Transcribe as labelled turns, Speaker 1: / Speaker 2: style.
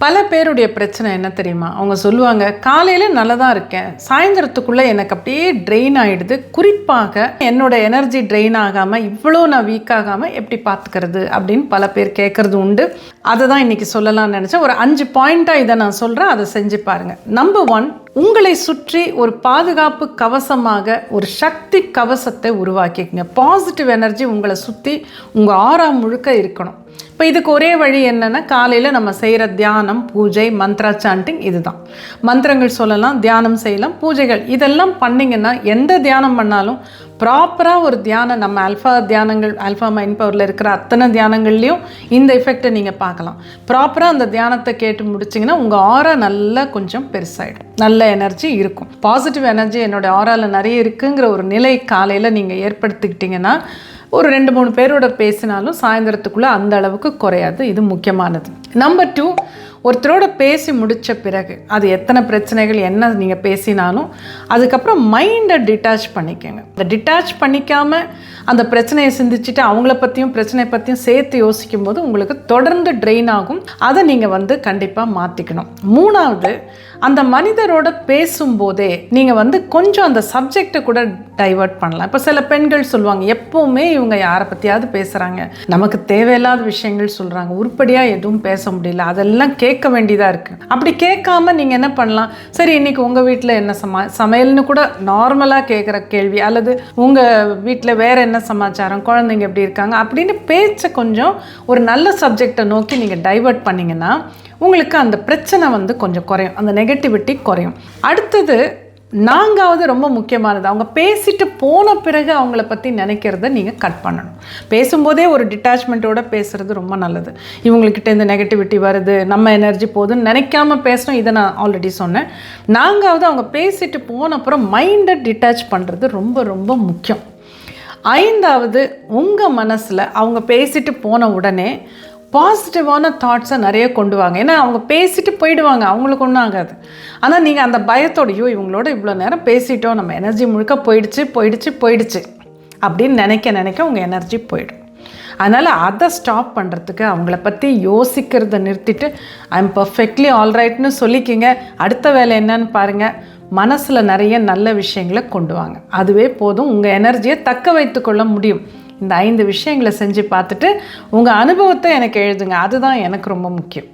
Speaker 1: பல பேருடைய பிரச்சனை என்ன தெரியுமா? அவங்க சொல்லுவாங்க, காலையில் நல்லா தான் இருக்கேன், சாயந்தரத்துக்குள்ளே எனக்கு அப்படியே ட்ரெயின் ஆகிடுது. குறிப்பாக என்னோட எனர்ஜி ட்ரெயின் ஆகாமல், இவ்வளோ நான் வீக் ஆகாமல் எப்படி பார்த்துக்கிறது அப்படின்னு பல பேர் கேட்குறது உண்டு. அதை தான் இன்றைக்கி சொல்லலாம்னு நினச்சேன். ஒரு 5 பாயிண்ட்டாக இதை நான் சொல்கிறேன், அதை செஞ்சு பாருங்கள். நம்பர் 1, உங்களை சுற்றி ஒரு பாதுகாப்பு கவசமாக ஒரு சக்தி கவசத்தை உருவாக்கிக்கங்க. பாசிட்டிவ் எனர்ஜி உங்களை சுற்றி உங்கள் ஆறா முழுக்க இருக்கணும். இப்போ இதுக்கு ஒரே வழி என்னென்னா, காலையில் நம்ம செய்கிற தியானம், பூஜை, மந்த்ரா சாண்டிங், இதுதான். மந்திரங்கள் சொல்லலாம், தியானம் செய்யலாம், பூஜைகள் இதெல்லாம் பண்ணிங்கன்னா, எந்த தியானம் பண்ணாலும் ப்ராப்பராக ஒரு தியானம், நம்ம ஆல்ஃபா மைண்ட் பவரில் இருக்கிற அத்தனை தியானங்கள்லேயும் இந்த எஃபெக்டை நீங்கள் பார்க்கலாம். ப்ராப்பராக அந்த தியானத்தை கேட்டு முடிச்சிங்கன்னா உங்கள் ஆரா நல்லா கொஞ்சம் பெருசாகிடும், நல்ல எனர்ஜி இருக்கும். பாசிட்டிவ் எனர்ஜி என்னோடய ஆராவில் நிறைய இருக்குங்கிற ஒரு நிலை காலையில் நீங்கள் ஏற்படுத்திக்கிட்டிங்கன்னா, ஒரு 2-3 பேரோட பேசினாலும் சாயந்தரத்துக்குள்ளே அந்த அளவுக்கு குறையாது. இது முக்கியமானது. நம்பர் 2, ஒருத்தரோட பேசி முடித்த பிறகு அது எத்தனை பிரச்சனைகள் என்ன நீங்கள் பேசினாலும் அதுக்கப்புறம் மைண்டை டிட்டாச் பண்ணிக்கோங்க. அந்த டிட்டாச் பண்ணிக்காமல் அந்த பிரச்சனையை சிந்திச்சுட்டு அவங்கள பற்றியும் பிரச்சனை பற்றியும் சேர்த்து யோசிக்கும் போது உங்களுக்கு தொடர்ந்து ட்ரெயின் ஆகும். அதை நீங்கள் கண்டிப்பாக மாற்றிக்கணும். 3வது, அந்த மனிதரோட பேசும்போதே நீங்கள் கொஞ்சம் அந்த சப்ஜெக்டை கூட டைவர்ட் பண்ணலாம். இப்போ சில பெண்கள் சொல்லுவாங்க, எப்போவுமே இவங்க யாரை பற்றியாவது பேசுகிறாங்க, நமக்கு தேவையில்லாத விஷயங்கள் சொல்கிறாங்க, உருப்படியாக எதுவும் பேச முடியல, அதெல்லாம் கேட்க வேண்டியதாக இருக்குது. அப்படி கேட்காம நீங்கள் என்ன பண்ணலாம், சரி இன்றைக்கி உங்கள் வீட்டில் என்ன சமையல்னு கூட நார்மலாக கேட்குற கேள்வி, அல்லது உங்கள் வீட்டில் வேறு என்ன சமாச்சாரம், குழந்தைங்க எப்படி இருக்காங்க அப்படின்னு பேச்சை கொஞ்சம் ஒரு நல்ல சப்ஜெக்டை நோக்கி நீங்கள் டைவர்ட் பண்ணிங்கன்னா உங்களுக்கு அந்த பிரச்சனை கொஞ்சம் குறையும், அந்த நெகட்டிவிட்டி குறையும். அடுத்தது 4வது ரொம்ப முக்கியமானது, அவங்க பேசிட்டு போன பிறகு அவங்கள பற்றி நினைக்கிறத நீங்கள் கட் பண்ணணும். பேசும்போதே ஒரு டிட்டாச்மெண்ட்டோடு பேசுகிறது ரொம்ப நல்லது. இவங்கக்கிட்ட இந்த நெகட்டிவிட்டி வருது, நம்ம எனர்ஜி போகுதுன்னு நினைக்காம பேசணும். இதை நான் ஆல்ரெடி சொன்னேன். 4வது, அவங்க பேசிட்டு போன அப்புறம் மைண்டை டிட்டாச் பண்ணுறது ரொம்ப ரொம்ப முக்கியம். 5வது, உங்கள் மனசில் அவங்க பேசிட்டு போன உடனே பாசிட்டிவான தாட்ஸை நிறைய கொண்டு வாங்க. ஏன்னா அவங்க பேசிட்டு போயிடுவாங்க, அவங்களுக்கு ஒன்றும் ஆகாது. ஆனால் நீங்கள் அந்த பயத்தோடையோ இவங்களோட இவ்வளோ நேரம் பேசிட்டோம், நம்ம எனர்ஜி முழுக்க போயிடுச்சு அப்படின்னு நினைக்க உங்கள் எனர்ஜி போயிடும். அதனால் அதை ஸ்டாப் பண்ணுறதுக்கு அவங்கள பற்றி யோசிக்கிறத நிறுத்திட்டு ஐ எம் பர்ஃபெக்ட்லி ஆல்ரைட்னு சொல்லிக்கிங்க. அடுத்த வேலை என்னன்னு பாருங்கள், மனசில் நிறைய நல்ல விஷயங்களை கொண்டு வாங்க. அதுவே போதும், உங்கள் எனர்ஜியை தக்க வைத்து கொள்ள முடியும். இந்த 5 விஷயங்களை செஞ்சு பார்த்துட்டு உங்கள் அனுபவத்தை எனக்கு எழுதுங்க. அதுதான் எனக்கு ரொம்ப முக்கியம்.